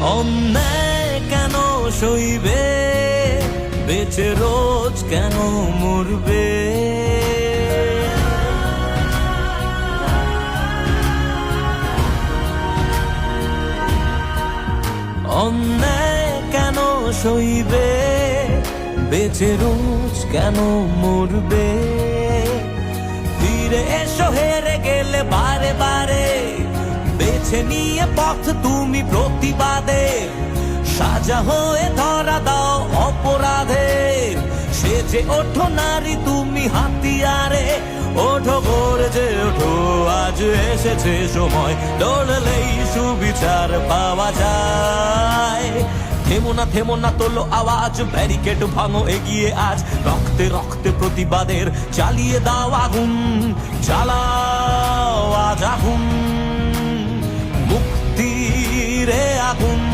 অন্যায় কেন সইবে, বেঁচে রোজ কেন মরবে? অন্যায় কেন সইবে, বেঁচে রোজ কেন মরবে? ফিরে এসো হেরে গেলে বারে বারে, বেছে নিয়ে পথ তুমি প্রতিবাদে। সাজা হয়ে ধরা দাও অপরাধের, সেজে ওঠো নারী তুমি হাতিয়ারে। ওঠো গর্জে ওঠো, আজ এসেছে সময়, লড়লেই সুবিচার পাওয়া যায়। থেমো না তোলো আওয়াজ, ব্যারিকেড ভাঙো এগিয়ে আজ। রক্তে রক্তে প্রতিবাদের চালিয়ে দাও আগুন, জ্বালাও আজ আগুন, মুক্তির আগুন।